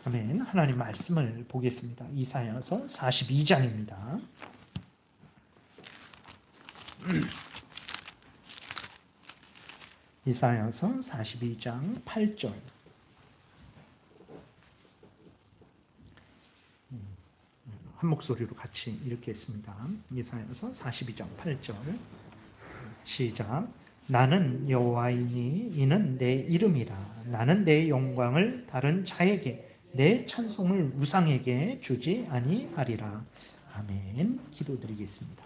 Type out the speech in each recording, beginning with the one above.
아멘. 하나님 말씀을 보겠습니다. 이사야서 42장입니다. 이사야서 42장 8절. 한 목소리로 같이 읽겠습니다. 이사야서 42장 8절. 시작. 나는 여호와이니 이는 내 이름이라. 나는 내 영광을 다른 자에게 내 찬송을 우상에게 주지 아니하리라. 아멘. 기도드리겠습니다.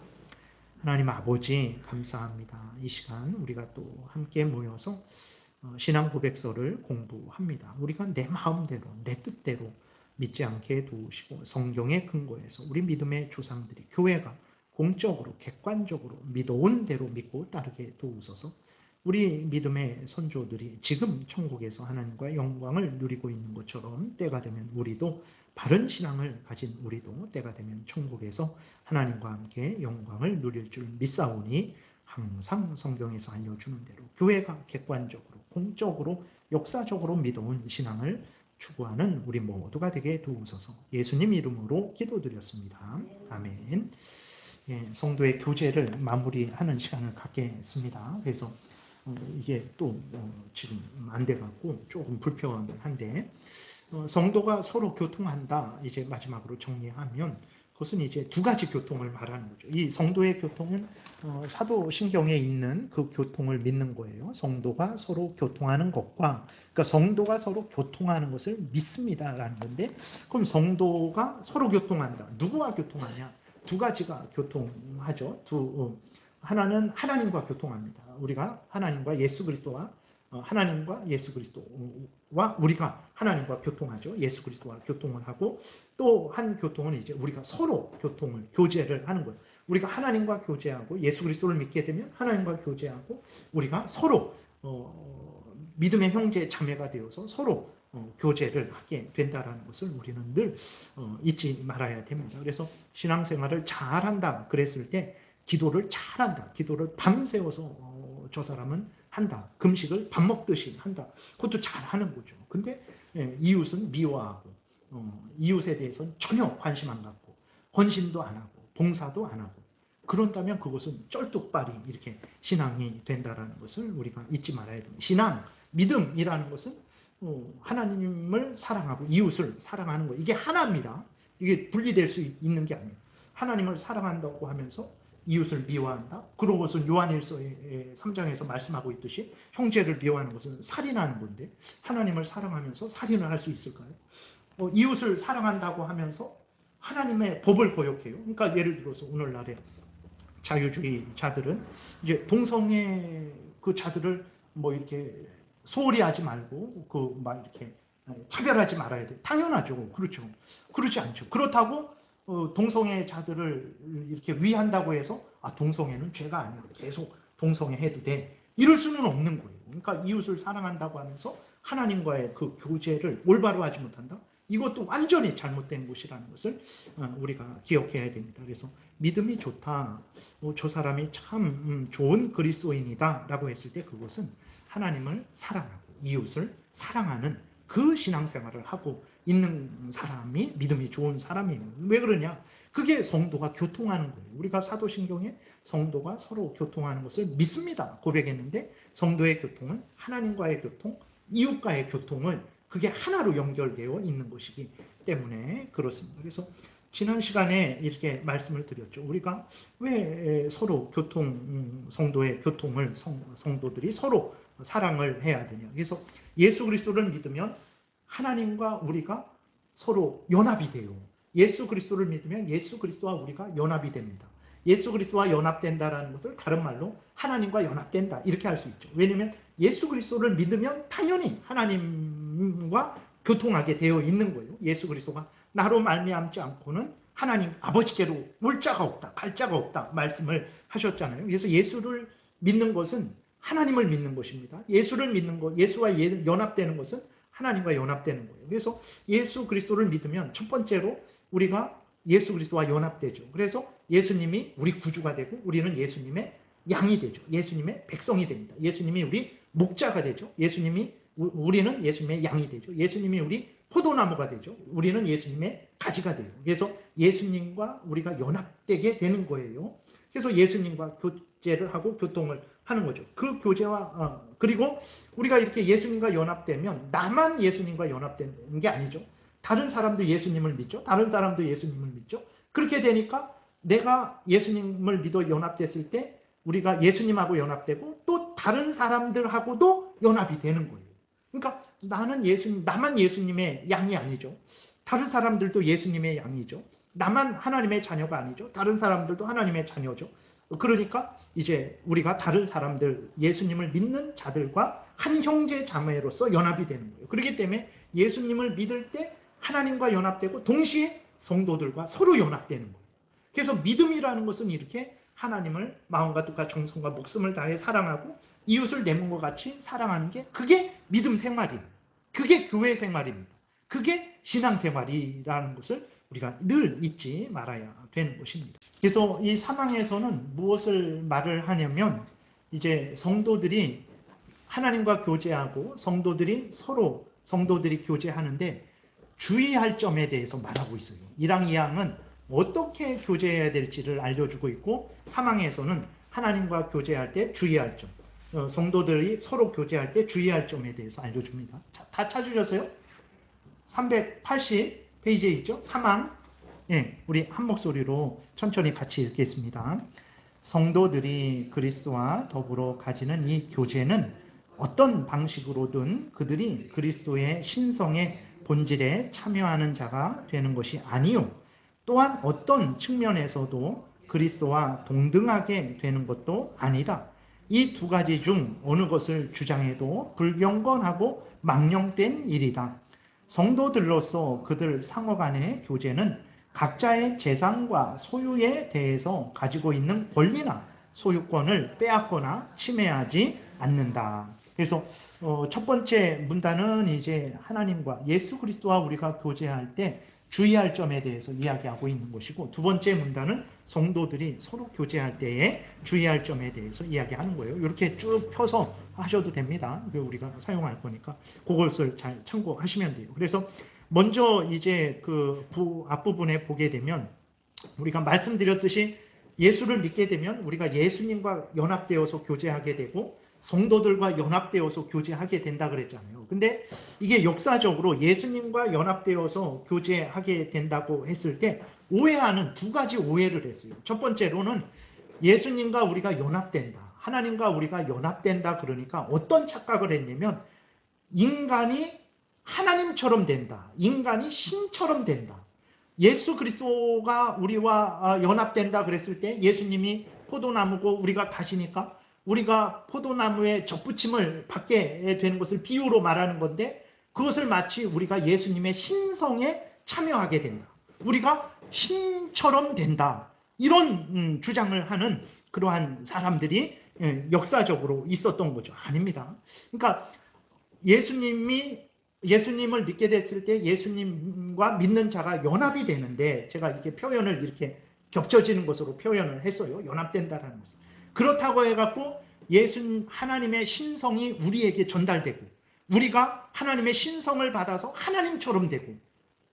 하나님 아버지 감사합니다. 이 시간 우리가 또 함께 모여서 신앙 고백서를 공부합니다. 우리가 내 마음대로 내 뜻대로 믿지 않게 도우시고 성경의 근거에서 우리 믿음의 조상들이 교회가 공적으로 객관적으로 믿어온 대로 믿고 따르게 도우소서. 우리 믿음의 선조들이 지금 천국에서 하나님과 영광을 누리고 있는 것처럼 때가 되면 우리도 바른 신앙을 가진 우리도 때가 되면 천국에서 하나님과 함께 영광을 누릴 줄 믿사오니 항상 성경에서 알려주는 대로 교회가 객관적으로 공적으로 역사적으로 믿어온 신앙을 추구하는 우리 모두가 되게 도우소서. 예수님 이름으로 기도드렸습니다. 아멘. 예, 성도의 교제를 마무리하는 시간을 갖겠습니다. 그래서 이게 또 지금 안 돼갖고 조금 불편한데 성도가 서로 교통한다. 이제 마지막으로 정리하면 그것은 이제 두 가지 교통을 말하는 거죠. 이 성도의 교통은 사도신경에 있는 그 교통을 믿는 거예요. 성도가 서로 교통하는 것과, 그러니까 성도가 서로 교통하는 것을 믿습니다라는 건데, 그럼 성도가 서로 교통한다. 누구와 교통하냐? 두 가지가 교통하죠. 하나는 하나님과 교통합니다. 우리가 하나님과 예수 그리스도와 하나님과 예수 그리스도와 우리가 하나님과 교통하죠. 예수 그리스도와 교통을 하고 또 한 교통은 이제 우리가 서로 교제를 하는 거예요. 우리가 하나님과 교제하고 예수 그리스도를 믿게 되면 하나님과 교제하고 우리가 서로 믿음의 형제 자매가 되어서 서로 교제를 하게 된다는 것을 우리는 늘 잊지 말아야 됩니다. 그래서 신앙생활을 잘한다 그랬을 때 기도를 잘한다. 기도를 밤새워서 저 사람은 한다. 금식을 밥 먹듯이 한다. 그것도 잘하는 거죠. 근데 이웃은 미워하고 이웃에 대해서는 전혀 관심 안 갖고 헌신도 안 하고 봉사도 안 하고 그런다면 그것은 쩔뚝발이 이렇게 신앙이 된다는 것을 우리가 잊지 말아야 됩니다. 신앙, 믿음이라는 것은 하나님을 사랑하고 이웃을 사랑하는 거예요. 이게 하나입니다. 이게 분리될 수 있는 게 아니에요. 하나님을 사랑한다고 하면서 이웃을 미워한다? 그런 것은 요한일서 3장에서 말씀하고 있듯이 형제를 미워하는 것은 살인하는 건데 하나님을 사랑하면서 살인을 할 수 있을까요? 이웃을 사랑한다고 하면서 하나님의 법을 거역해요. 그러니까 예를 들어서 오늘날의 자유주의자들은 이제 동성애 그 자들을 뭐 이렇게 소홀히 하지 말고 그 막 이렇게 차별하지 말아야 돼. 당연하죠. 그렇죠. 그렇지 않죠. 그렇다고 동성애자들을 이렇게 위한다고 해서 동성애는 죄가 아니고 계속 동성애해도 돼. 이럴 수는 없는 거예요. 그러니까 이웃을 사랑한다고 하면서 하나님과의 그 교제를 올바로 하지 못한다? 이것도 완전히 잘못된 것이라는 것을 우리가 기억해야 됩니다. 그래서 믿음이 좋다. 저 사람이 참 좋은 그리스도인이다 라고 했을 때 그것은 하나님을 사랑하고 이웃을 사랑하는 그 신앙생활을 하고 있는 사람이 믿음이 좋은 사람이에요. 왜 그러냐? 그게 성도가 교통하는 거예요. 우리가 사도신경에 성도가 서로 교통하는 것을 믿습니다 고백했는데 성도의 교통은 하나님과의 교통, 이웃과의 교통을 그게 하나로 연결되어 있는 것이기 때문에 그렇습니다. 그래서 지난 시간에 이렇게 말씀을 드렸죠. 우리가 왜 서로 성도의 교통을 성도들이 서로 사랑을 해야 되냐. 그래서 예수 그리스도를 믿으면 하나님과 우리가 서로 연합이 돼요. 예수 그리스도를 믿으면 예수 그리스도와 우리가 연합이 됩니다. 예수 그리스도와 연합된다라는 것을 다른 말로 하나님과 연합된다 이렇게 할 수 있죠. 왜냐하면 예수 그리스도를 믿으면 당연히 하나님과 교통하게 되어 있는 거예요. 예수 그리스도가 나로 말미암지 않고는 하나님 아버지께로 올 자가 없다, 갈 자가 없다 말씀을 하셨잖아요. 그래서 예수를 믿는 것은 하나님을 믿는 것입니다. 예수를 믿는 것, 예수와 연합되는 것은 하나님과 연합되는 거예요. 그래서 예수 그리스도를 믿으면 첫 번째로 우리가 예수 그리스도와 연합되죠. 그래서 예수님이 우리 구주가 되고 우리는 예수님의 양이 되죠. 예수님의 백성이 됩니다. 예수님이 우리 목자가 되죠. 우리는 예수님의 양이 되죠. 예수님이 우리 포도나무가 되죠. 우리는 예수님의 가지가 돼요. 그래서 예수님과 우리가 연합되게 되는 거예요. 그래서 예수님과 교제를 하고 교통을 하는 거죠. 그 교제와 그리고 우리가 이렇게 예수님과 연합되면 나만 예수님과 연합되는 게 아니죠. 다른 사람도 예수님을 믿죠. 다른 사람도 예수님을 믿죠. 그렇게 되니까 내가 예수님을 믿어 연합됐을 때 우리가 예수님하고 연합되고 또 다른 사람들하고도 연합이 되는 거예요. 그러니까 나만 예수님의 양이 아니죠. 다른 사람들도 예수님의 양이죠. 나만 하나님의 자녀가 아니죠. 다른 사람들도 하나님의 자녀죠. 그러니까 이제 우리가 다른 사람들, 예수님을 믿는 자들과 한 형제 자매로서 연합이 되는 거예요. 그렇기 때문에 예수님을 믿을 때 하나님과 연합되고 동시에 성도들과 서로 연합되는 거예요. 그래서 믿음이라는 것은 이렇게 하나님을 마음과 뜻과 정성과 목숨을 다해 사랑하고 이웃을 내 몸과 같이 사랑하는 게 그게 믿음 생활이에요. 그게 교회 생활입니다. 그게 신앙생활이라는 것을 우리가 늘 잊지 말아야 되는 것입니다. 그래서 이 사망에서는 무엇을 말을 하냐면 이제 성도들이 하나님과 교제하고 성도들이 교제하는데 주의할 점에 대해서 말하고 있어요. 1항 2항은 어떻게 교제해야 될지를 알려주고 있고 3항에서는 하나님과 교제할 때 주의할 점, 성도들이 서로 교제할 때 주의할 점에 대해서 알려줍니다. 다 찾으셨어요? 380페이지에 있죠? 3항. 예, 우리 한 목소리로 천천히 같이 읽겠습니다. 성도들이 그리스도와 더불어 가지는 이 교제는 어떤 방식으로든 그들이 그리스도의 신성의 본질에 참여하는 자가 되는 것이 아니요, 또한 어떤 측면에서도 그리스도와 동등하게 되는 것도 아니다. 이 두 가지 중 어느 것을 주장해도 불경건하고 망령된 일이다. 성도들로서 그들 상호 간의 교제는 각자의 재산과 소유에 대해서 가지고 있는 권리나 소유권을 빼앗거나 침해하지 않는다. 그래서 첫 번째 문단은 이제 하나님과 예수 그리스도와 우리가 교제할 때 주의할 점에 대해서 이야기하고 있는 것이고, 두 번째 문단은 성도들이 서로 교제할 때에 주의할 점에 대해서 이야기하는 거예요. 이렇게 쭉 펴서 하셔도 됩니다. 우리가 사용할 거니까 그것을 잘 참고하시면 돼요. 그래서 먼저 이제 그 앞부분에 보게 되면 우리가 말씀드렸듯이 예수를 믿게 되면 우리가 예수님과 연합되어서 교제하게 되고 성도들과 연합되어서 교제하게 된다 그랬잖아요. 근데 이게 역사적으로 예수님과 연합되어서 교제하게 된다고 했을 때 오해하는 두 가지 오해를 했어요. 첫 번째로는 예수님과 우리가 연합된다, 하나님과 우리가 연합된다 그러니까 어떤 착각을 했냐면 인간이 하나님처럼 된다, 인간이 신처럼 된다. 예수 그리스도가 우리와 연합된다 그랬을 때 예수님이 포도나무고 우리가 가시니까 우리가 포도나무의 접붙임을 받게 되는 것을 비유로 말하는 건데, 그것을 마치 우리가 예수님의 신성에 참여하게 된다, 우리가 신처럼 된다, 이런 주장을 하는 그러한 사람들이 역사적으로 있었던 거죠. 아닙니다. 그러니까 예수님을 믿게 됐을 때 예수님과 믿는 자가 연합이 되는데, 제가 이렇게 표현을 이렇게 겹쳐지는 것으로 표현을 했어요. 연합된다라는 것을. 그렇다고 해갖고 하나님의 신성이 우리에게 전달되고 우리가 하나님의 신성을 받아서 하나님처럼 되고,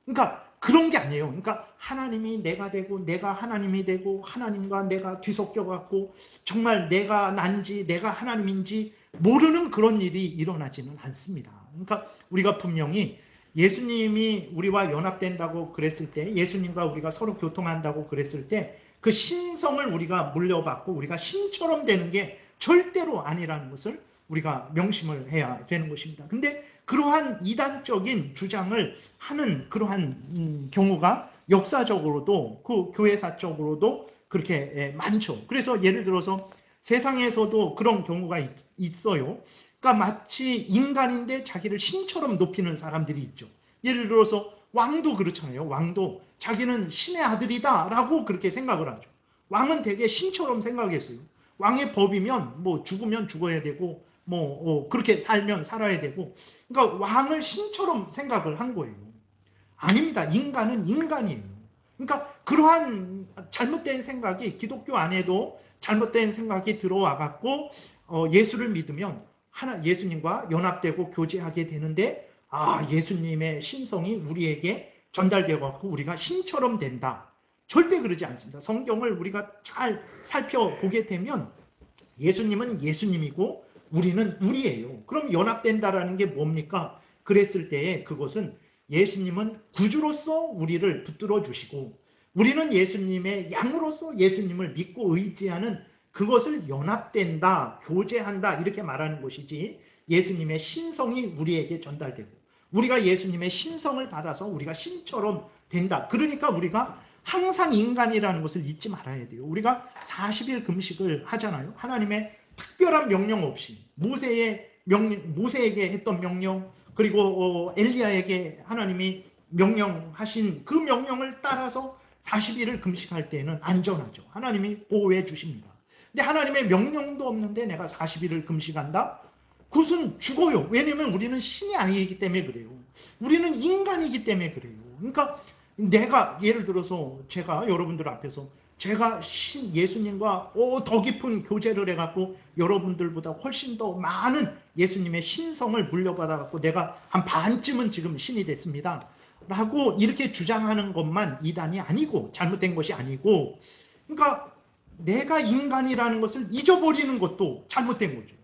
그러니까 그런 게 아니에요. 그러니까 하나님이 내가 되고 내가 하나님이 되고 하나님과 내가 뒤섞여갖고 정말 내가 난지 내가 하나님인지 모르는 그런 일이 일어나지는 않습니다. 그러니까 우리가 분명히 예수님이 우리와 연합된다고 그랬을 때, 예수님과 우리가 서로 교통한다고 그랬을 때 그 신성을 우리가 물려받고 우리가 신처럼 되는 게 절대로 아니라는 것을 우리가 명심을 해야 되는 것입니다. 근데 그러한 이단적인 주장을 하는 그러한 경우가 역사적으로도 그 교회사적으로도 그렇게 많죠. 그래서 예를 들어서 세상에서도 그런 경우가 있어요. 그러니까 마치 인간인데 자기를 신처럼 높이는 사람들이 있죠. 예를 들어서 왕도 그렇잖아요. 왕도 자기는 신의 아들이다 라고 그렇게 생각을 하죠. 왕은 되게 신처럼 생각했어요. 왕의 법이면 뭐 죽으면 죽어야 되고 그렇게 살면 살아야 되고, 그러니까 왕을 신처럼 생각을 한 거예요. 아닙니다. 인간은 인간이에요. 그러니까 그러한 잘못된 생각이 기독교 안에도 잘못된 생각이 들어와 갖고 예수를 믿으면 예수님과 연합되고 교제하게 되는데 예수님의 신성이 우리에게 전달되어 갖고 우리가 신처럼 된다. 절대 그러지 않습니다. 성경을 우리가 잘 살펴보게 되면 예수님은 예수님이고 우리는 우리예요. 그럼 연합된다라는 게 뭡니까? 그랬을 때에 그것은 예수님은 구주로서 우리를 붙들어 주시고 우리는 예수님의 양으로서 예수님을 믿고 의지하는 그것을 연합된다, 교제한다 이렇게 말하는 것이지 예수님의 신성이 우리에게 전달되고 우리가 예수님의 신성을 받아서 우리가 신처럼 된다. 그러니까 우리가 항상 인간이라는 것을 잊지 말아야 돼요. 우리가 40일 금식을 하잖아요. 하나님의 특별한 명령 없이 모세에게 했던 명령 그리고 엘리야에게 하나님이 명령하신 그 명령을 따라서 40일을 금식할 때는 안전하죠. 하나님이 보호해 주십니다. 근데 하나님의 명령도 없는데 내가 40일을 금식한다? 그것은 죽어요. 왜냐하면 우리는 신이 아니기 때문에 그래요. 우리는 인간이기 때문에 그래요. 그러니까 내가 예를 들어서 제가 여러분들 앞에서 제가 예수님과 더 깊은 교제를 해갖고 여러분들보다 훨씬 더 많은 예수님의 신성을 물려받아갖고 내가 한 반쯤은 지금 신이 됐습니다. 라고 이렇게 주장하는 것만 이단이 아니고 잘못된 것이 아니고 그러니까 내가 인간이라는 것을 잊어버리는 것도 잘못된 거죠.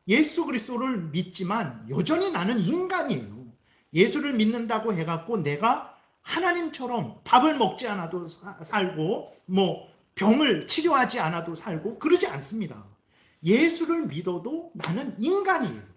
예수 그리스도를 믿지만 여전히 나는 인간이에요. 예수를 믿는다고 해갖고 내가 하나님처럼 밥을 먹지 않아도 살고 병을 치료하지 않아도 살고 그러지 않습니다. 예수를 믿어도 나는 인간이에요.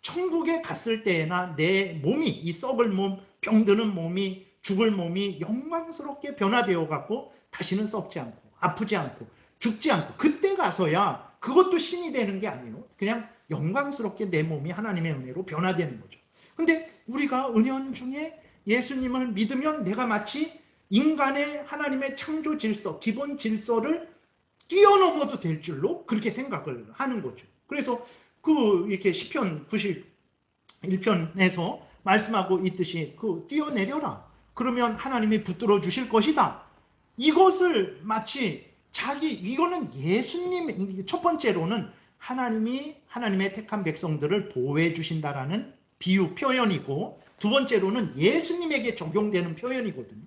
천국에 갔을 때나 내 몸이 이 썩을 몸, 병드는 몸이 죽을 몸이 영광스럽게 변화되어 갖고 다시는 썩지 않고 아프지 않고 죽지 않고 그때 가서야 그것도 신이 되는 게 아니에요. 그냥 영광스럽게 내 몸이 하나님의 은혜로 변화되는 거죠. 근데 우리가 은연중에 예수님을 믿으면 내가 마치 인간의 하나님의 창조 질서, 기본 질서를 뛰어넘어도 될 줄로 그렇게 생각을 하는 거죠. 그래서 이렇게 시편 91편에서 말씀하고 있듯이 뛰어내려라. 그러면 하나님이 붙들어 주실 것이다. 이것을 마치 이거는 예수님, 첫 번째로는 하나님의 택한 백성들을 보호해 주신다라는 비유 표현이고 두 번째로는 예수님에게 적용되는 표현이거든요.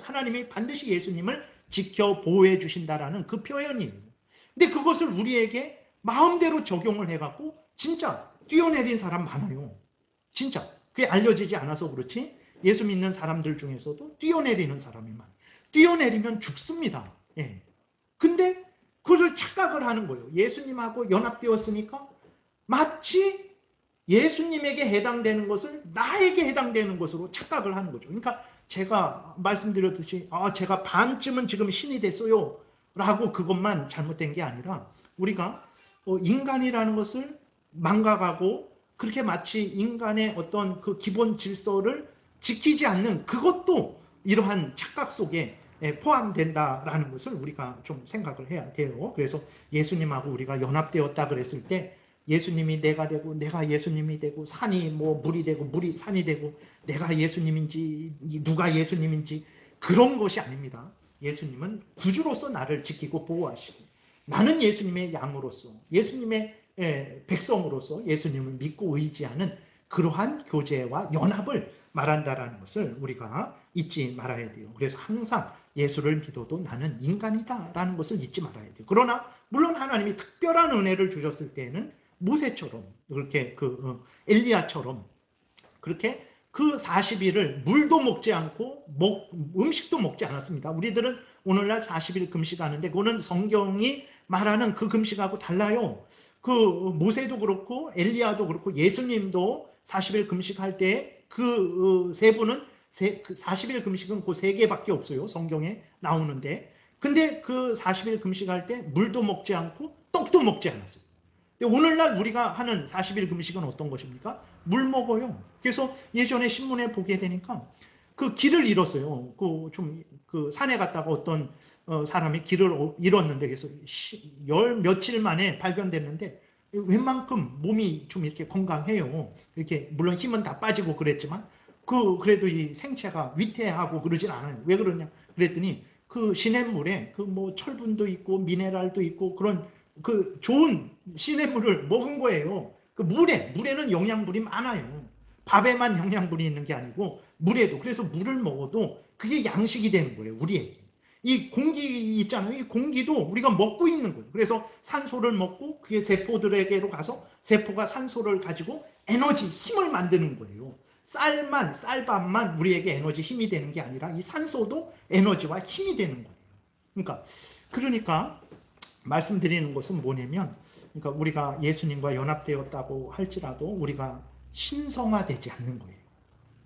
하나님이 반드시 예수님을 지켜 보호해 주신다라는 그 표현이에요. 근데 그것을 우리에게 마음대로 적용을 해갖고 진짜 뛰어내린 사람 많아요. 진짜. 그게 알려지지 않아서 그렇지 예수 믿는 사람들 중에서도 뛰어내리는 사람이 많아요. 뛰어내리면 죽습니다. 예. 근데 그걸 착각을 하는 거예요. 예수님하고 연합되었으니까 마치 예수님에게 해당되는 것을 나에게 해당되는 것으로 착각을 하는 거죠. 그러니까 제가 말씀드렸듯이 제가 반쯤은 지금 신이 됐어요 라고 그것만 잘못된 게 아니라 우리가 인간이라는 것을 망각하고 그렇게 마치 인간의 어떤 그 기본 질서를 지키지 않는 그것도 이러한 착각 속에 포함된다라는 것을 우리가 좀 생각을 해야 돼요. 그래서 예수님하고 우리가 연합되었다 그랬을 때 예수님이 내가 되고 내가 예수님이 되고 산이 물이 되고 물이 산이 되고 내가 예수님인지 누가 예수님인지 그런 것이 아닙니다. 예수님은 구주로서 나를 지키고 보호하시고 나는 예수님의 양으로서 예수님의 백성으로서 예수님을 믿고 의지하는 그러한 교제와 연합을 말한다라는 것을 우리가 잊지 말아야 돼요. 그래서 항상 예수를 믿어도 나는 인간이다라는 것을 잊지 말아야 돼요. 그러나 물론 하나님이 특별한 은혜를 주셨을 때에는 모세처럼 그렇게 엘리야처럼 그렇게 그 40일을 물도 먹지 않고 음식도 먹지 않았습니다. 우리들은 오늘날 40일 금식하는데 그거는 성경이 말하는 그 금식하고 달라요. 모세도 그렇고 엘리야도 그렇고 예수님도 40일 금식할 때 그 세 분은 40일 금식은 그 세 개밖에 없어요. 성경에 나오는데 근데 그 40일 금식할 때 물도 먹지 않고 떡도 먹지 않았어요. 근데 오늘날 우리가 하는 40일 금식은 어떤 것입니까? 물 먹어요. 그래서 예전에 신문에 보게 되니까 그 길을 잃었어요. 산에 갔다가 어떤 사람이 길을 잃었는데 그래서 며칠 만에 발견됐는데 웬만큼 몸이 좀 이렇게 건강해요. 이렇게 물론 힘은 다 빠지고 그랬지만 그래도 이 생체가 위태하고 그러진 않아요. 왜 그러냐? 그랬더니 그 시냇물에 철분도 있고 미네랄도 있고 그런 좋은 시냇물을 먹은 거예요. 물에는 영양분이 많아요. 밥에만 영양분이 있는 게 아니고 물에도. 그래서 물을 먹어도 그게 양식이 되는 거예요, 우리에게. 이 공기 있잖아요. 이 공기도 우리가 먹고 있는 거예요. 그래서 산소를 먹고 그게 세포들에게로 가서 세포가 산소를 가지고 에너지, 힘을 만드는 거예요. 쌀밥만 우리에게 에너지, 힘이 되는 게 아니라 이 산소도 에너지와 힘이 되는 거예요. 그러니까 말씀드리는 것은 뭐냐면, 그러니까 우리가 예수님과 연합되었다고 할지라도 우리가 신성화되지 않는 거예요.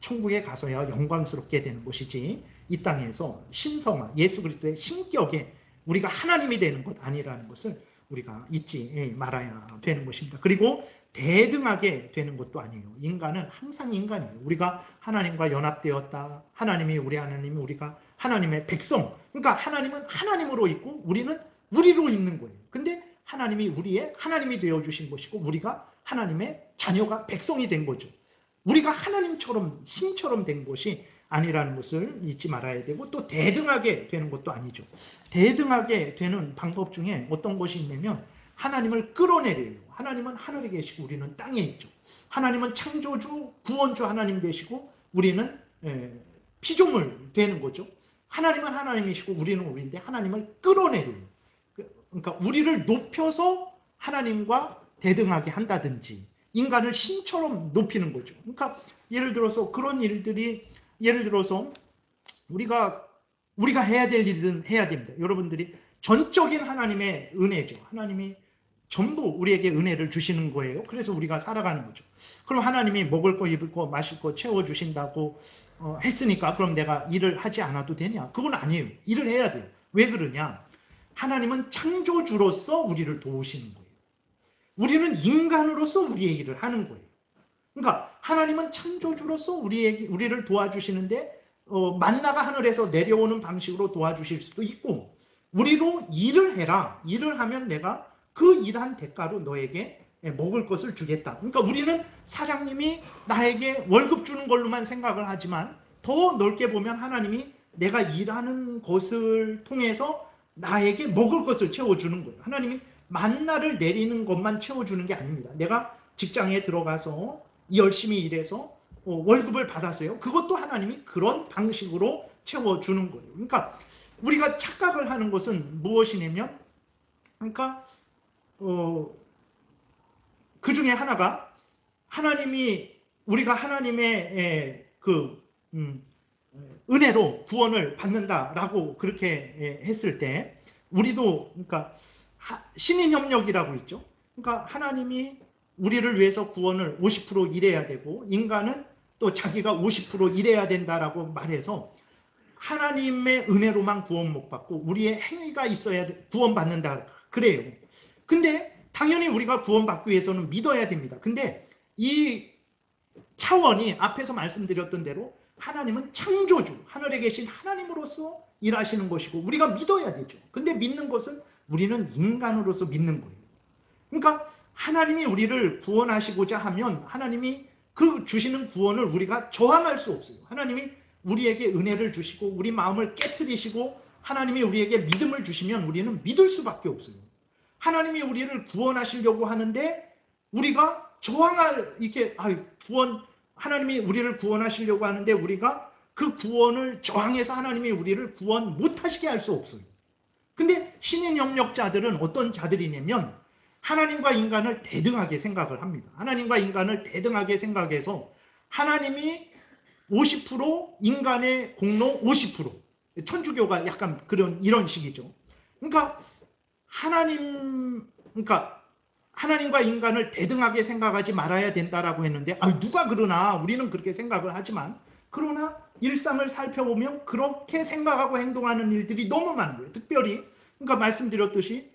천국에 가서야 영광스럽게 되는 것이지, 이 땅에서 신성화, 예수 그리스도의 신격에 우리가 하나님이 되는 것 아니라는 것을 우리가 잊지 말아야 되는 것입니다. 그리고 대등하게 되는 것도 아니에요. 인간은 항상 인간이에요. 우리가 하나님과 연합되었다. 하나님이 우리 하나님, 우리가 하나님의 백성. 그러니까 하나님은 하나님으로 있고 우리는 우리로 있는 거예요. 근데 하나님이 우리의 하나님이 되어주신 것이고 우리가 하나님의 자녀가, 백성이 된 거죠. 우리가 하나님처럼, 신처럼 된 것이 아니라는 것을 잊지 말아야 되고, 또 대등하게 되는 것도 아니죠. 대등하게 되는 방법 중에 어떤 것이 있냐면 하나님을 끌어내려요. 하나님은 하늘에 계시고 우리는 땅에 있죠. 하나님은 창조주, 구원주 하나님 되시고 우리는 피조물 되는 거죠. 하나님은 하나님이시고 우리는 우리인데 하나님을 끌어내려요. 그러니까 우리를 높여서 하나님과 대등하게 한다든지 인간을 신처럼 높이는 거죠. 그러니까 예를 들어서 그런 일들이, 예를 들어서 우리가 해야 될 일은 해야 됩니다. 여러분들이 전적인 하나님의 은혜죠. 하나님이 전부 우리에게 은혜를 주시는 거예요. 그래서 우리가 살아가는 거죠. 그럼 하나님이 먹을 거, 입을 거, 마실 거 채워주신다고 했으니까 그럼 내가 일을 하지 않아도 되냐? 그건 아니에요. 일을 해야 돼요. 왜 그러냐? 하나님은 창조주로서 우리를 도우시는 거예요. 우리는 인간으로서 우리의 일을 하는 거예요. 그러니까 하나님은 창조주로서 우리를 도와주시는데 만나가 하늘에서 내려오는 방식으로 도와주실 수도 있고, 우리로 일을 해라. 일을 하면 내가 그 일한 대가로 너에게 먹을 것을 주겠다. 그러니까 우리는 사장님이 나에게 월급 주는 걸로만 생각을 하지만 더 넓게 보면 하나님이 내가 일하는 것을 통해서 나에게 먹을 것을 채워주는 거예요. 하나님이 만나를 내리는 것만 채워주는 게 아닙니다. 내가 직장에 들어가서 열심히 일해서 월급을 받았어요. 그것도 하나님이 그런 방식으로 채워주는 거예요. 그러니까 우리가 착각을 하는 것은 무엇이냐면, 그러니까 그 중에 하나가 우리가 하나님의 은혜로 구원을 받는다라고 그렇게 했을 때, 우리도 그러니까 신인협력이라고 있죠. 그러니까 하나님이 우리를 위해서 구원을 50% 일해야 되고 인간은 또 자기가 50% 일해야 된다라고 말해서 하나님의 은혜로만 구원 못 받고 우리의 행위가 있어야 구원받는다 그래요. 근데 당연히 우리가 구원받기 위해서는 믿어야 됩니다. 근데 이 차원이 앞에서 말씀드렸던 대로 하나님은 창조주, 하늘에 계신 하나님으로서 일하시는 것이고 우리가 믿어야 되죠. 근데 믿는 것은 우리는 인간으로서 믿는 거예요. 그러니까 하나님이 우리를 구원하시고자 하면 하나님이 그 주시는 구원을 우리가 저항할 수 없어요. 하나님이 우리에게 은혜를 주시고 우리 마음을 깨트리시고 하나님이 우리에게 믿음을 주시면 우리는 믿을 수밖에 없어요. 하나님이 우리를 구원하시려고 하는데 우리가 하나님이 우리를 구원하시려고 하는데 우리가 그 구원을 저항해서 하나님이 우리를 구원 못하시게 할 수 없어요. 근데 신인협력자들은 어떤 자들이냐면 하나님과 인간을 대등하게 생각을 합니다. 하나님과 인간을 대등하게 생각해서 하나님이 50%, 인간의 공로 50%. 천주교가 약간 이런 식이죠. 그러니까 하나님과 인간을 대등하게 생각하지 말아야 된다라고 했는데, 누가 그러나 우리는 그렇게 생각을 하지만, 그러나 일상을 살펴보면 그렇게 생각하고 행동하는 일들이 너무 많은 거예요. 특별히 그러니까 말씀드렸듯이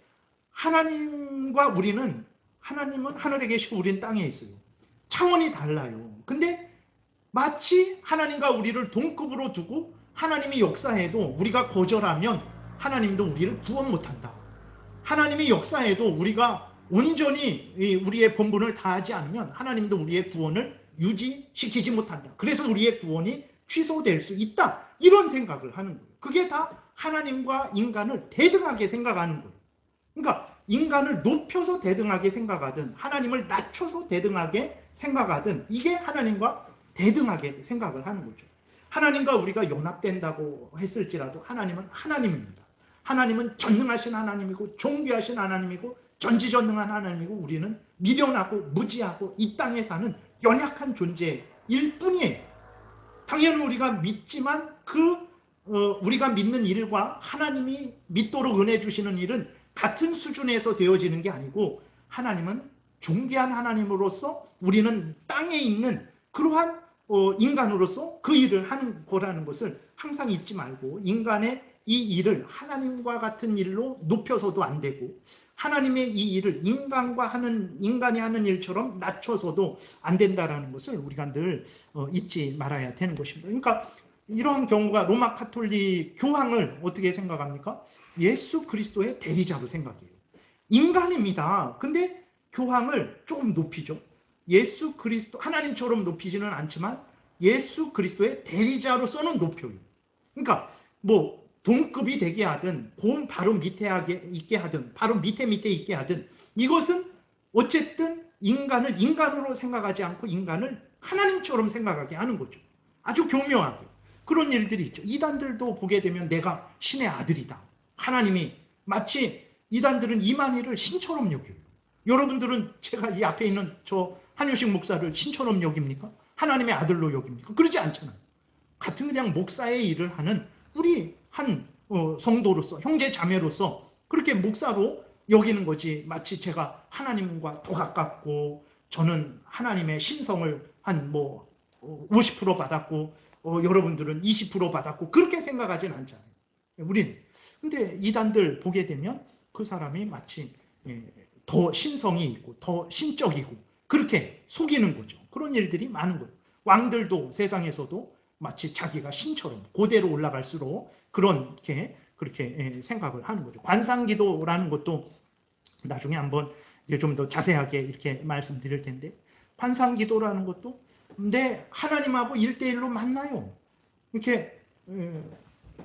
하나님과 우리는, 하나님은 하늘에 계시고 우리는 땅에 있어요. 차원이 달라요. 근데 마치 하나님과 우리를 동급으로 두고 하나님이 역사해도 우리가 거절하면 하나님도 우리를 구원 못한다. 하나님이 역사해도 우리가 온전히 우리의 본분을 다하지 않으면 하나님도 우리의 구원을 유지시키지 못한다. 그래서 우리의 구원이 취소될 수 있다. 이런 생각을 하는 거예요. 그게 다 하나님과 인간을 대등하게 생각하는 거예요. 그러니까 인간을 높여서 대등하게 생각하든 하나님을 낮춰서 대등하게 생각하든 이게 하나님과 대등하게 생각을 하는 거죠. 하나님과 우리가 연합된다고 했을지라도 하나님은 하나님입니다. 하나님은 전능하신 하나님이고 존귀하신 하나님이고 전지전능한 하나님이고 우리는 미련하고 무지하고 이 땅에 사는 연약한 존재일 뿐이에요. 당연히 우리가 믿지만 우리가 믿는 일과 하나님이 믿도록 은혜 주시는 일은 같은 수준에서 되어지는 게 아니고 하나님은 존귀한 하나님으로서 우리는 땅에 있는 그러한 인간으로서 그 일을 하는 거라는 것을 항상 잊지 말고 인간의 이 일을 하나님과 같은 일로 높여서도 안 되고 하나님의 이 일을 인간이 하는 일처럼 낮춰서도 안 된다는 것을 우리가 늘 잊지 말아야 되는 것입니다. 그러니까 이런 경우가 로마 가톨릭 교황을 어떻게 생각합니까? 예수 그리스도의 대리자로 생각해요. 인간입니다. 근데 교황을 조금 높이죠. 예수 그리스도, 하나님처럼 높이지는 않지만 예수 그리스도의 대리자로서는 높여요. 그러니까 뭐 동급이 되게 하든 바로 밑에 있게 하든 바로 밑에 있게 하든 이것은 어쨌든 인간을 인간으로 생각하지 않고 인간을 하나님처럼 생각하게 하는 거죠. 아주 교묘하게 그런 일들이 있죠. 이단들도 보게 되면 내가 신의 아들이다. 하나님이 마치 이단들은 이만희를 신처럼 여겨요. 여러분들은 제가 이 앞에 있는 저 한효식 목사를 신처럼 여깁니까? 하나님의 아들로 여깁니까? 그러지 않잖아요. 같은 그냥 목사의 일을 하는 우리 한 성도로서 형제 자매로서 그렇게 목사로 여기는 거지. 마치 제가 하나님과 더 가깝고 저는 하나님의 신성을 한 50% 받았고 여러분들은 20% 받았고 그렇게 생각하진 않잖아요. 우린 근데 이단들 보게 되면 그 사람이 마치 더 신성이 있고 더 신적이고 그렇게 속이는 거죠. 그런 일들이 많은 거예요. 왕들도 세상에서도 마치 자기가 신처럼 고대로 올라갈수록 그렇게 생각을 하는 거죠. 관상기도라는 것도 나중에 한번 좀 더 자세하게 이렇게 말씀드릴 텐데 관상기도라는 것도 내 하나님하고 1대1로 만나요. 이렇게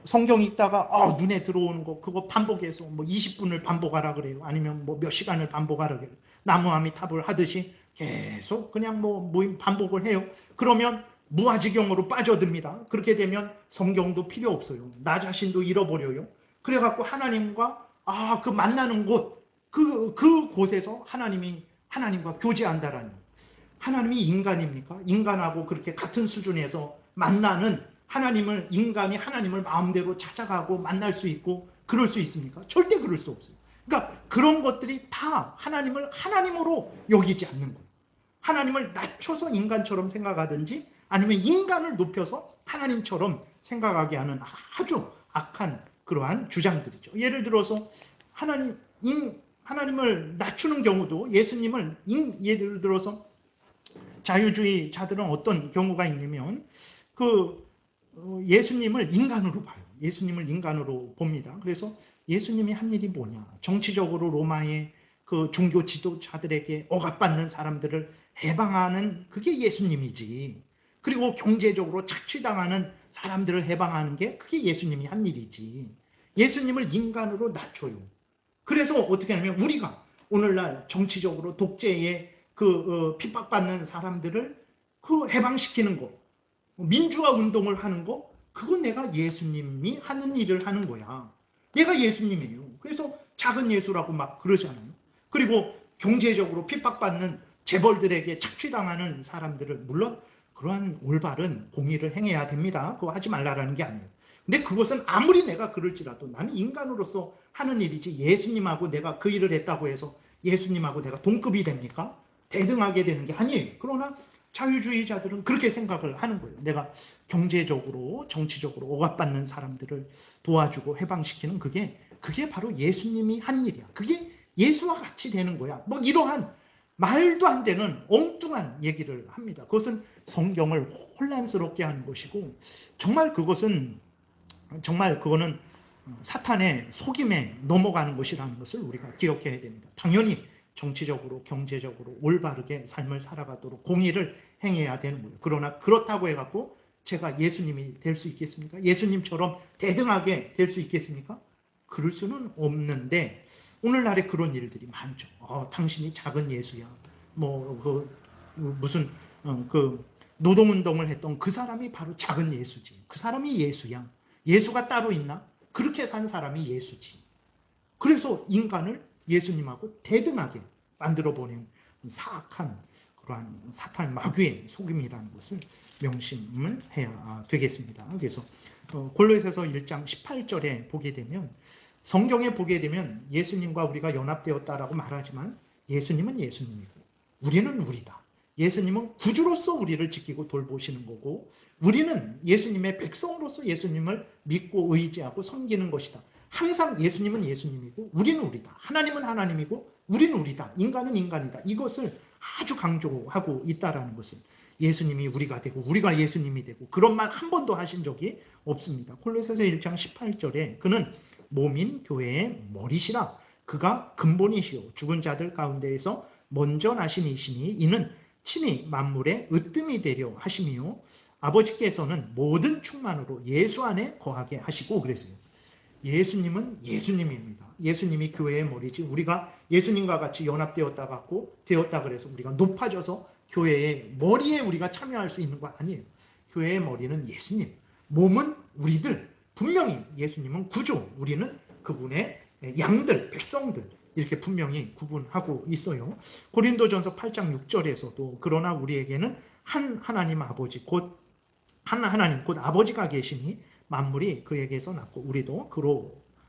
성경 읽다가 눈에 들어오는 거 그거 반복해서 20분을 반복하라 그래요. 아니면 몇 시간을 반복하라 그래요. 나무아미타불 하듯이 계속 그냥 모임 반복을 해요. 그러면 무아지경으로 빠져듭니다. 그렇게 되면 성경도 필요 없어요. 나 자신도 잃어버려요. 그래갖고 하나님과 그 만나는 곳에서 하나님과 교제한다라는 거예요. 하나님이 인간입니까? 인간하고 그렇게 같은 수준에서 만나는 하나님을 인간이 하나님을 마음대로 찾아가고 만날 수 있고 그럴 수 있습니까? 절대 그럴 수 없어요. 그러니까 그런 것들이 다 하나님을 하나님으로 여기지 않는 거예요. 하나님을 낮춰서 인간처럼 생각하든지 아니면 인간을 높여서 하나님처럼 생각하게 하는 아주 악한 그러한 주장들이죠. 예를 들어서 하나님을 낮추는 경우도 예수님을 예를 들어서 자유주의자들은 어떤 경우가 있냐면 예수님을 인간으로 봐요. 예수님을 인간으로 봅니다. 그래서 예수님이 한 일이 뭐냐? 정치적으로 로마의 그 종교 지도자들에게 억압받는 사람들을 해방하는 그게 예수님이지. 그리고 경제적으로 착취당하는 사람들을 해방하는 게 그게 예수님이 한 일이지. 예수님을 인간으로 낮춰요. 그래서 어떻게 하냐면 우리가 오늘날 정치적으로 독재에 핍박받는 사람들을 해방시키는 거, 민주화 운동을 하는 거, 그건 내가 예수님이 하는 일을 하는 거야. 내가 예수님이에요. 그래서 작은 예수라고 막 그러잖아요. 그리고 경제적으로 핍박받는 재벌들에게 착취당하는 사람들을 물론 그러한 올바른 공의를 행해야 됩니다. 그거 하지 말라라는 게 아니에요. 근데 그것은 아무리 내가 그럴지라도 나는 인간으로서 하는 일이지 예수님하고 내가 그 일을 했다고 해서 예수님하고 내가 동급이 됩니까? 대등하게 되는 게 아니에요. 그러나 자유주의자들은 그렇게 생각을 하는 거예요. 내가 경제적으로 정치적으로 억압받는 사람들을 도와주고 해방시키는 그게 바로 예수님이 한 일이야. 그게 예수와 같이 되는 거야. 이러한 말도 안 되는 엉뚱한 얘기를 합니다. 그것은 성경을 혼란스럽게 하는 것이고 그거는 사탄의 속임에 넘어가는 것이라는 것을 우리가 기억해야 됩니다. 당연히 정치적으로 경제적으로 올바르게 삶을 살아가도록 공의를 행해야 되는 거예요. 그러나 그렇다고 해갖고 제가 예수님이 될 수 있겠습니까? 예수님처럼 대등하게 될 수 있겠습니까? 그럴 수는 없는데 오늘날에 그런 일들이 많죠. 당신이 작은 예수야. 무슨 노동운동을 했던 그 사람이 바로 작은 예수지. 그 사람이 예수야. 예수가 따로 있나? 그렇게 산 사람이 예수지. 그래서 인간을 예수님하고 대등하게 만들어보는 사악한 그러한 사탄 마귀의 속임이라는 것을 명심을 해야 되겠습니다. 그래서 골로새서 1장 18절에 보게 되면, 성경에 보게 되면 예수님과 우리가 연합되었다라고 말하지만 예수님은 예수님이고 우리는 우리다. 예수님은 구주로서 우리를 지키고 돌보시는 거고, 우리는 예수님의 백성으로서 예수님을 믿고 의지하고 섬기는 것이다. 항상 예수님은 예수님이고 우리는 우리다. 하나님은 하나님이고 우리는 우리다. 인간은 인간이다. 이것을 아주 강조하고 있다라는 것을, 예수님이 우리가 되고 우리가 예수님이 되고, 그런 말 한 번도 하신 적이 없습니다. 골로새서 1장 18절에 그는 몸인 교회의 머리시라. 그가 근본이시오 죽은 자들 가운데에서 먼저 나신 이시니 이는 친히 만물의 으뜸이 되려 하심이요 아버지께서는 모든 충만으로 예수 안에 거하게 하시고. 그랬어요. 예수님은 예수님입니다. 예수님이 교회의 머리지, 우리가 예수님과 같이 연합되었다 갖고 되었다 그래서 우리가 높아져서 교회의 머리에 우리가 참여할 수 있는 거 아니에요. 교회의 머리는 예수님, 몸은 우리들. 분명히 예수님은 구주, 우리는 그분의 양들, 백성들, 이렇게 분명히 구분하고 있어요. 고린도전서 8장 6절에서도 그러나 우리에게는 한 하나님 아버지, 곧 한 하나님, 곧 아버지가 계시니 만물이 그에게서 났고 우리도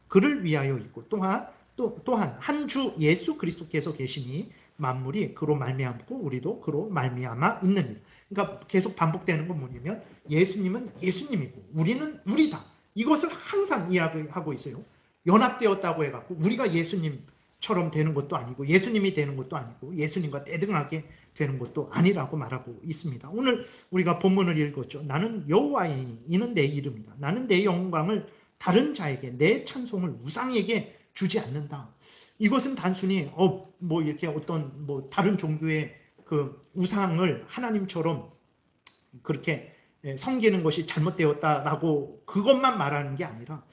그를 위하여 있고, 또한 한 주 예수 그리스도께서 계시니 만물이 그로 말미암고 우리도 그로 말미암아 있느니라. 그러니까 계속 반복되는 건 뭐냐면 예수님은 예수님이고 우리는 우리다. 이것을 항상 이야기하고 있어요. 연합되었다고 해갖고 우리가 예수님처럼 되는 것도 아니고 예수님이 되는 것도 아니고 예수님과 대등하게 되는 것도 아니라고 말하고 있습니다. 오늘 우리가 본문을 읽었죠. 나는 여호와이니 이는 내 이름이다. 나는 내 영광을 다른 자에게, 내 찬송을 우상에게 주지 않는다. 이것은 단순히 이렇게 어떤 다른 종교의 그 우상을 하나님처럼 그렇게 섬기는 것이 잘못되었다라고 그것만 말하는 게 아니라,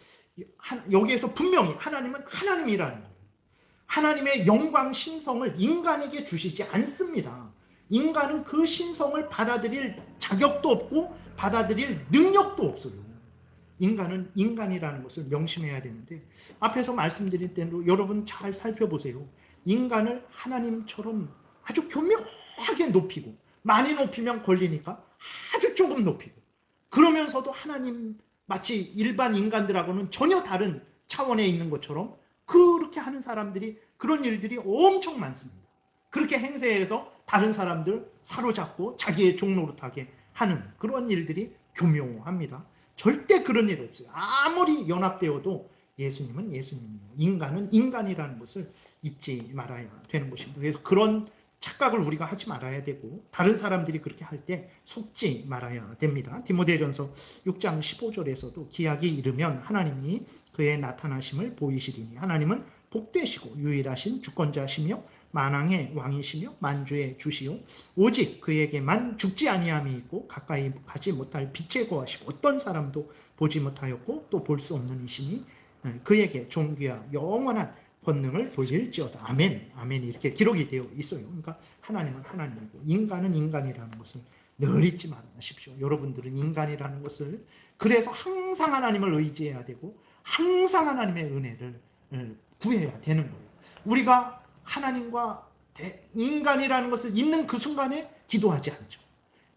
여기에서 분명히 하나님은 하나님이라는 거예요. 하나님의 영광 신성을 인간에게 주시지 않습니다. 인간은 그 신성을 받아들일 자격도 없고 받아들일 능력도 없어요. 인간은 인간이라는 것을 명심해야 되는데, 앞에서 말씀드린 대로 여러분 잘 살펴보세요. 인간을 하나님처럼 아주 교묘하게 높이고, 많이 높이면 걸리니까 아주 조금 높이고, 그러면서도 하나님 마치 일반 인간들하고는 전혀 다른 차원에 있는 것처럼 그렇게 하는 사람들이, 그런 일들이 엄청 많습니다. 그렇게 행세해서 다른 사람들 사로잡고 자기의 종노릇하게 하는 그런 일들이 교묘합니다. 절대 그런 일 없어요. 아무리 연합되어도 예수님은 예수님이에요. 인간은 인간이라는 것을 잊지 말아야 되는 것입니다. 그래서 그런 착각을 우리가 하지 말아야 되고, 다른 사람들이 그렇게 할 때 속지 말아야 됩니다. 디모데전서 6장 15절에서도 기약이 이르면 하나님이 그의 나타나심을 보이시리니 하나님은 복되시고 유일하신 주권자시며 만왕의 왕이시며 만주의 주시요 오직 그에게만 죽지 아니함이 있고 가까이 가지 못할 빛에 거하시고 어떤 사람도 보지 못하였고 또 볼 수 없는 이시니 그에게 존귀와 영원한 권능을 돌릴지어다. 아멘, 아멘. 이렇게 기록이 되어 있어요. 그러니까 하나님은 하나님이고 인간은 인간이라는 것을 늘 잊지 마십시오. 여러분들은 인간이라는 것을, 그래서 항상 하나님을 의지해야 되고 항상 하나님의 은혜를 구해야 되는 거예요. 우리가 하나님과 인간이라는 것을 잊는 그 순간에 기도하지 않죠.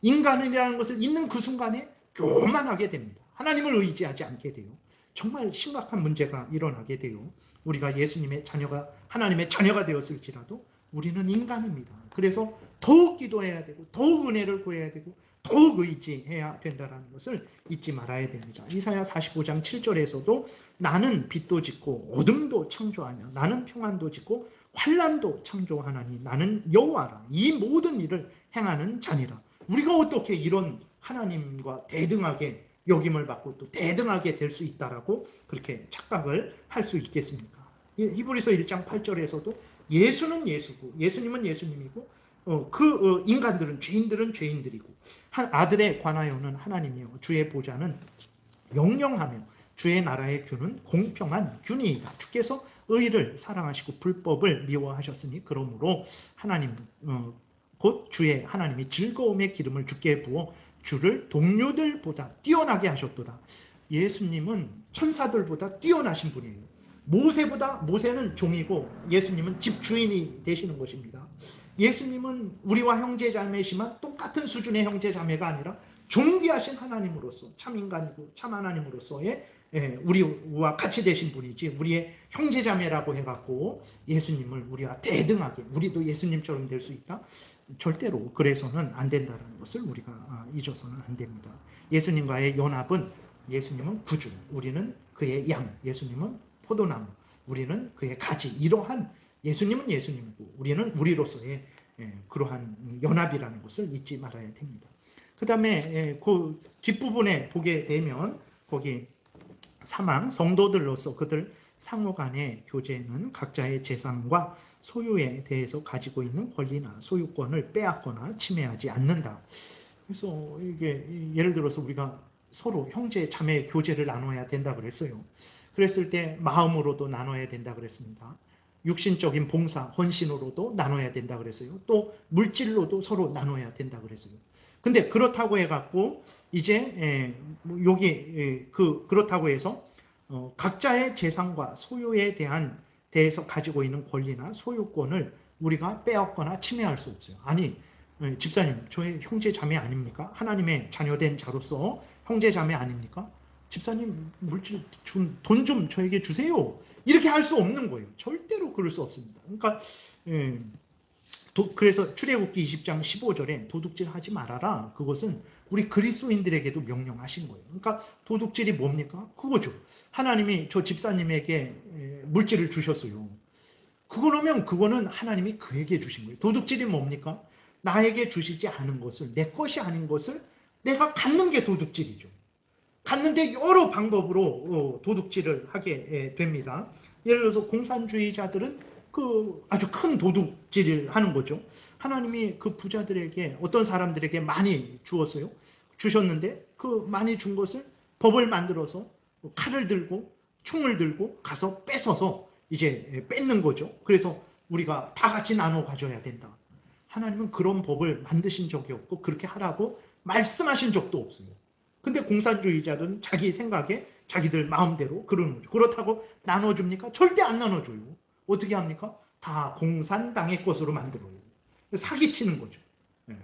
인간이라는 것을 잊는 그 순간에 교만하게 됩니다. 하나님을 의지하지 않게 돼요. 정말 심각한 문제가 일어나게 돼요. 우리가 예수님의 자녀가, 하나님의 자녀가 되었을지라도 우리는 인간입니다. 그래서 더욱 기도해야 되고 더욱 은혜를 구해야 되고 더욱 의지해야 된다는 것을 잊지 말아야 됩니다. 이사야 45장 7절에서도 나는 빛도 짓고 어둠도 창조하냐, 나는 평안도 짓고 환난도 창조하나니 나는 여호와라, 이 모든 일을 행하는 자니라. 우리가 어떻게 이런 하나님과 대등하게 여김을 받고 또 대등하게 될 수 있다라고 그렇게 착각을 할 수 있겠습니까? 히브리서 1장 8절에서도 예수는 예수고 예수님은 예수님이고 인간들은, 죄인들은 죄인들이고 한 아들에 관하여는 하나님이요 주의 보좌는 영영하며 주의 나라의 균은 공평한 균이다. 주께서 의를 사랑하시고 불법을 미워하셨으니 그러므로 하나님 곧 주의 하나님이 즐거움의 기름을 주께 부어 주를 동료들보다 뛰어나게 하셨도다. 예수님은 천사들보다 뛰어나신 분이에요. 모세는 종이고 예수님은 집주인이 되시는 것입니다. 예수님은 우리와 형제자매시지만 똑같은 수준의 형제자매가 아니라 존귀하신 하나님으로서 참 인간이고 참 하나님으로서의 우리와 같이 되신 분이지 우리의 형제자매라고 해갖고 예수님을 우리와 대등하게 우리도 예수님처럼 될 수 있다? 절대로 그래서는 안 된다는 것을 우리가 잊어서는 안 됩니다. 예수님과의 연합은 예수님은 구주, 우리는 그의 양, 예수님은 포도나무, 우리는 그의 가지. 이러한 예수님은 예수님이고 우리는 우리로서의 그러한 연합이라는 것을 잊지 말아야 됩니다. 그 다음에 그 뒷부분에 보게 되면 거기 사망, 성도들로서 그들 상호 간의 교제는 각자의 재산과 소유에 대해서 가지고 있는 권리나 소유권을 빼앗거나 침해하지 않는다. 그래서 이게 예를 들어서 우리가 서로 형제 자매 교제를 나눠야 된다 그랬어요. 그랬을 때 마음으로도 나눠야 된다 그랬습니다. 육신적인 봉사, 헌신으로도 나눠야 된다 그랬어요. 또 물질로도 서로 나눠야 된다 그랬어요. 근데 그렇다고 해갖고 이제 여기 그렇다고 해서 각자의 재산과 소유에 대해서 가지고 있는 권리나 소유권을 우리가 빼앗거나 침해할 수 없어요. 아니 집사님 저의 형제 자매 아닙니까? 하나님의 자녀된 자로서 형제 자매 아닙니까? 집사님 물질 돈 좀 저에게 주세요. 이렇게 할 수 없는 거예요. 절대로 그럴 수 없습니다. 그러니까 그래서 출애굽기 20장 15절에 도둑질 하지 말아라. 그것은 우리 그리스도인들에게도 명령하신 거예요. 그러니까 도둑질이 뭡니까? 그거죠. 하나님이 저 집사님에게 물질을 주셨어요. 그거라면 그거는 하나님이 그에게 주신 거예요. 도둑질이 뭡니까? 나에게 주시지 않은 것을, 내 것이 아닌 것을 내가 갖는 게 도둑질이죠. 갖는데 여러 방법으로 도둑질을 하게 됩니다. 예를 들어서 공산주의자들은 그 아주 큰 도둑질을 하는 거죠. 하나님이 그 부자들에게 어떤 사람들에게 많이 주었어요. 주셨는데 그 많이 준 것을 법을 만들어서 칼을 들고 총을 들고 가서 뺏어서 이제 뺏는 거죠. 그래서 우리가 다 같이 나눠 가져야 된다. 하나님은 그런 법을 만드신 적이 없고 그렇게 하라고 말씀하신 적도 없어요. 근데 공산주의자들은 자기 생각에 자기들 마음대로 그러는 거죠. 그렇다고 나눠줍니까? 절대 안 나눠줘요. 어떻게 합니까? 다 공산당의 것으로 만들어요. 사기치는 거죠.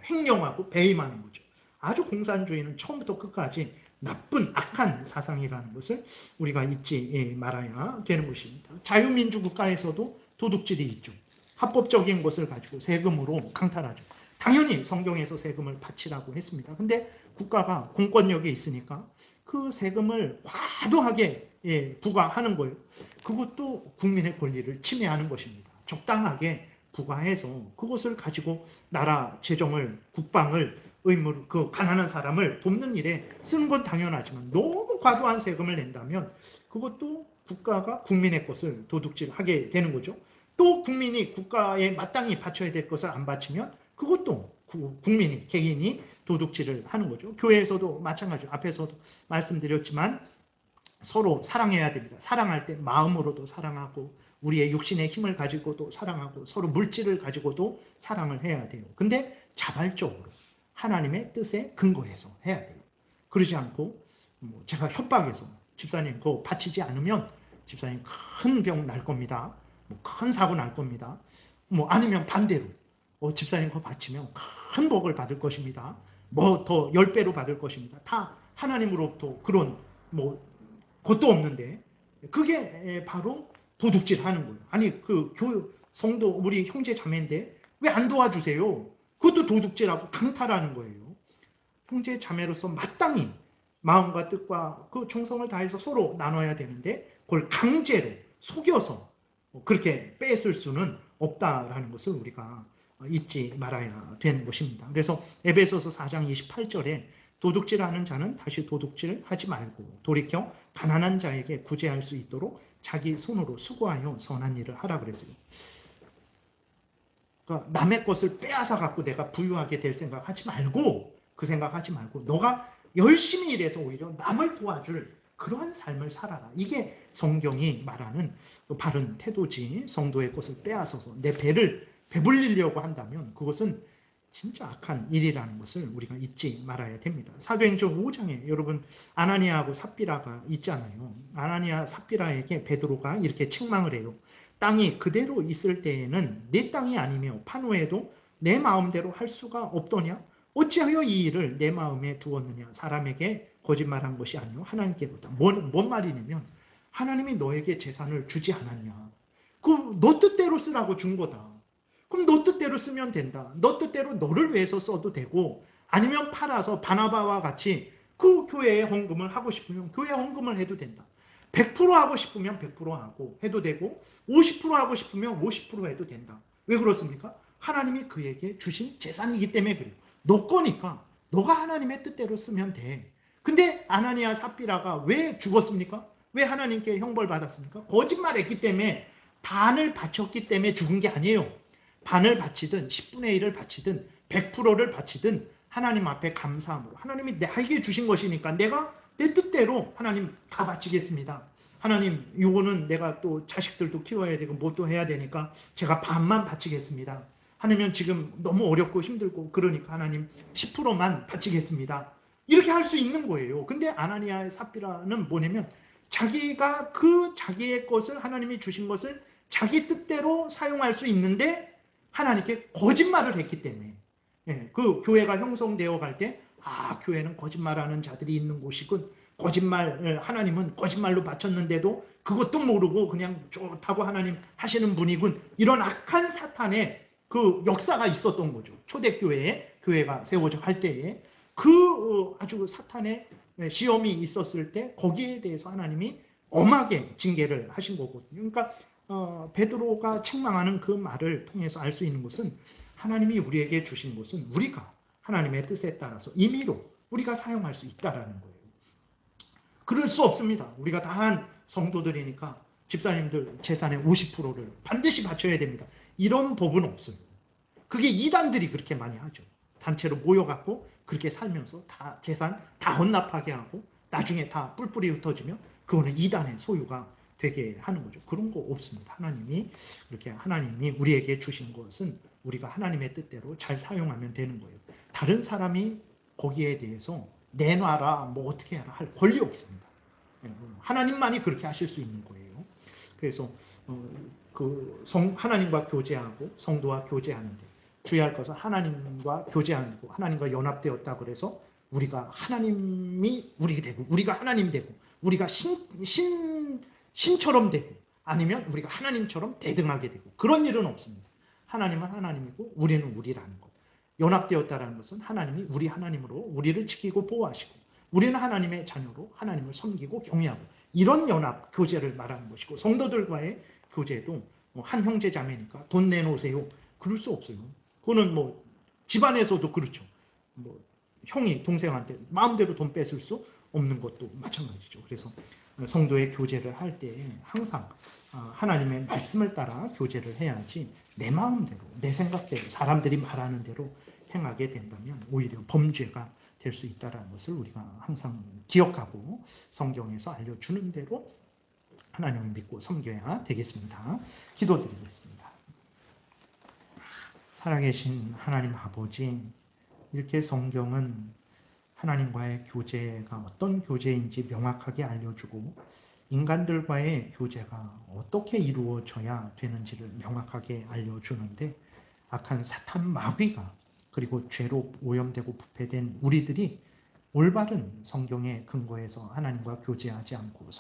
횡령하고 배임하는 거죠. 아주 공산주의는 처음부터 끝까지 나쁜 악한 사상이라는 것을 우리가 잊지 말아야 되는 것입니다. 자유민주 국가에서도 도둑질이 있죠. 합법적인 것을 가지고 세금으로 강탈하죠. 당연히 성경에서 세금을 바치라고 했습니다. 근데 국가가 공권력이 있으니까 그 세금을 과도하게 부과하는 거예요. 그것도 국민의 권리를 침해하는 것입니다. 적당하게 부과해서 그것을 가지고 나라 재정을, 국방을, 의무를, 그 가난한 사람을 돕는 일에 쓰는 건 당연하지만 너무 과도한 세금을 낸다면 그것도 국가가 국민의 것을 도둑질하게 되는 거죠. 또 국민이 국가에 마땅히 바쳐야 될 것을 안 바치면 그것도 국민이, 개인이 도둑질을 하는 거죠. 교회에서도 마찬가지죠. 앞에서도 말씀드렸지만 서로 사랑해야 됩니다. 사랑할 때 마음으로도 사랑하고 우리의 육신의 힘을 가지고도 사랑하고 서로 물질을 가지고도 사랑을 해야 돼요. 근데 자발적으로 하나님의 뜻에 근거해서 해야 돼요. 그러지 않고 제가 협박해서 집사님 그거 바치지 않으면 집사님 큰 병 날 겁니다. 큰 사고 날 겁니다. 아니면 반대로 집사님 그거 바치면 큰 복을 받을 것입니다. 더 10배로 받을 것입니다. 다 하나님으로부터 그런 것도 없는데 그게 바로 도둑질 하는 거예요. 아니 성도 우리 형제 자매인데 왜 안 도와주세요? 그것도 도둑질하고 강탈하는 거예요. 형제 자매로서 마땅히 마음과 뜻과 그 정성을 다해서 서로 나눠야 되는데 그걸 강제로 속여서 그렇게 뺏을 수는 없다라는 것을 우리가 잊지 말아야 되는 것입니다. 그래서 에베소서 4장 28절에 도둑질하는 자는 다시 도둑질하지 말고 돌이켜 가난한 자에게 구제할 수 있도록 자기 손으로 수고하여 선한 일을 하라 그랬어요. 그러니까 남의 것을 빼앗아 갖고 내가 부유하게 될 생각하지 말고 그 생각하지 말고 너가 열심히 일해서 오히려 남을 도와줄 그러한 삶을 살아라. 이게 성경이 말하는 바른 태도지. 성도의 것을 빼앗아서 내 배를 배불리려고 한다면 그것은 진짜 악한 일이라는 것을 우리가 잊지 말아야 됩니다. 사도행전 5장에 여러분 아나니아하고 삽비라가 있잖아요. 아나니아 삽비라에게 베드로가 이렇게 책망을 해요. 땅이 그대로 있을 때에는 내 땅이 아니며 파노해도 내 마음대로 할 수가 없더냐? 어찌하여 이 일을 내 마음에 두었느냐? 사람에게 거짓말한 것이 아니요 하나님께로다. 뭔 말이냐면 하나님이 너에게 재산을 주지 않았냐? 그 너 뜻대로 쓰라고 준 거다. 그럼 너 뜻대로 쓰면 된다. 너 뜻대로 너를 위해서 써도 되고 아니면 팔아서 바나바와 같이 그 교회에 헌금을 하고 싶으면 교회 헌금을 해도 된다. 100% 하고 싶으면 100% 하고 해도 되고 50% 하고 싶으면 50% 해도 된다. 왜 그렇습니까? 하나님이 그에게 주신 재산이기 때문에 그래요. 너 거니까 너가 하나님의 뜻대로 쓰면 돼. 근데 아나니아 삽비라가 왜 죽었습니까? 왜 하나님께 형벌 받았습니까? 거짓말했기 때문에 반을 바쳤기 때문에 죽은 게 아니에요. 반을 바치든 10분의 1을 바치든 100%를 바치든 하나님 앞에 감사함으로 하나님이 나에게 주신 것이니까 내가 내 뜻대로 하나님 다 바치겠습니다. 하나님 이거는 내가 또 자식들도 키워야 되고 뭐 또 해야 되니까 제가 반만 바치겠습니다. 하나님 지금 너무 어렵고 힘들고 그러니까 하나님 10%만 바치겠습니다. 이렇게 할 수 있는 거예요. 근데 아나니아의 삽비라는 뭐냐면 자기가 그 자기의 것을 하나님이 주신 것을 자기 뜻대로 사용할 수 있는데 하나님께 거짓말을 했기 때문에 그 교회가 형성되어 갈 때 교회는 거짓말하는 자들이 있는 곳이군. 거짓말 하나님은 거짓말로 바쳤는데도 그것도 모르고 그냥 좋다고 하나님 하시는 분이군. 이런 악한 사탄의 그 역사가 있었던 거죠. 초대교회에 교회가 세워져 갈 때에 그 아주 사탄의 시험이 있었을 때 거기에 대해서 하나님이 엄하게 징계를 하신 거거든요. 그러니까 베드로가 책망하는 그 말을 통해서 알 수 있는 것은 하나님이 우리에게 주신 것은 우리가 하나님의 뜻에 따라서 임의로 우리가 사용할 수 있다라는 거예요. 그럴 수 없습니다. 우리가 다 한 성도들이니까 집사님들 재산의 50%를 반드시 바쳐야 됩니다. 이런 법은 없어요. 그게 이단들이 그렇게 많이 하죠. 단체로 모여갖고 그렇게 살면서 다 재산 다 헌납하게 하고 나중에 다 뿔뿔이 흩어지면 그거는 이단의 소유가 되게 하는 거죠. 그런 거 없습니다. 하나님이 우리에게 주신 것은 우리가 하나님의 뜻대로 잘 사용하면 되는 거예요. 다른 사람이 거기에 대해서 내놔라 뭐 어떻게 해라 할 권리 없습니다. 하나님만이 그렇게 하실 수 있는 거예요. 그래서 하나님과 교제하고 성도와 교제하는데 주의할 것은 하나님과 교제하고 하나님과 연합되었다 그래서 우리가 하나님이 우리 되고 우리가 하나님 되고 우리가 신처럼 되고 아니면 우리가 하나님처럼 대등하게 되고 그런 일은 없습니다. 하나님은 하나님이고 우리는 우리라는 것. 연합되었다는 것은 하나님이 우리 하나님으로 우리를 지키고 보호하시고 우리는 하나님의 자녀로 하나님을 섬기고 경외하고 이런 연합, 교제를 말하는 것이고 성도들과의 교제도 한 형제 자매니까 돈 내놓으세요. 그럴 수 없어요. 그거는 집안에서도 그렇죠. 형이 동생한테 마음대로 돈 뺏을 수 없는 것도 마찬가지죠. 그래서 성도의 교제를 할 때 항상 하나님의 말씀을 따라 교제를 해야지 내 마음대로 내 생각대로 사람들이 말하는 대로 행하게 된다면 오히려 범죄가 될 수 있다는 것을 우리가 항상 기억하고 성경에서 알려주는 대로 하나님을 믿고 섬겨야 되겠습니다. 기도드리겠습니다. 살아계신 하나님 아버지, 이렇게 성경은 하나님과의 교제가 어떤 교제인지 명확하게 알려주고 인간들과의 교제가 어떻게 이루어져야 되는지를 명확하게 알려주는데 악한 사탄 마귀가 그리고 죄로 오염되고 부패된 우리들이 올바른 성경의 근거에서 하나님과 교제하지 않고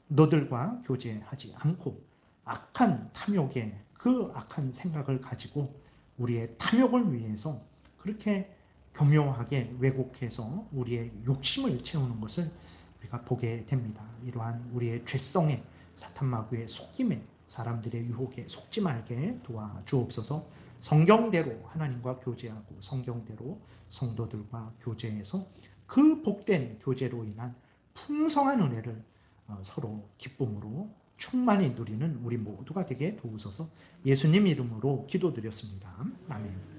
성도들과 교제하지 않고 악한 탐욕의 그 악한 생각을 가지고 우리의 탐욕을 위해서 그렇게 교묘하게 왜곡해서 우리의 욕심을 채우는 것을 우리가 보게 됩니다. 이러한 우리의 죄성에 사탄마귀의 속임에 사람들의 유혹에 속지 말게 도와주옵소서. 성경대로 하나님과 교제하고 성경대로 성도들과 교제해서 그 복된 교제로 인한 풍성한 은혜를 서로 기쁨으로 충만히 누리는 우리 모두가 되게 도우소서. 예수님 이름으로 기도드렸습니다. 아멘.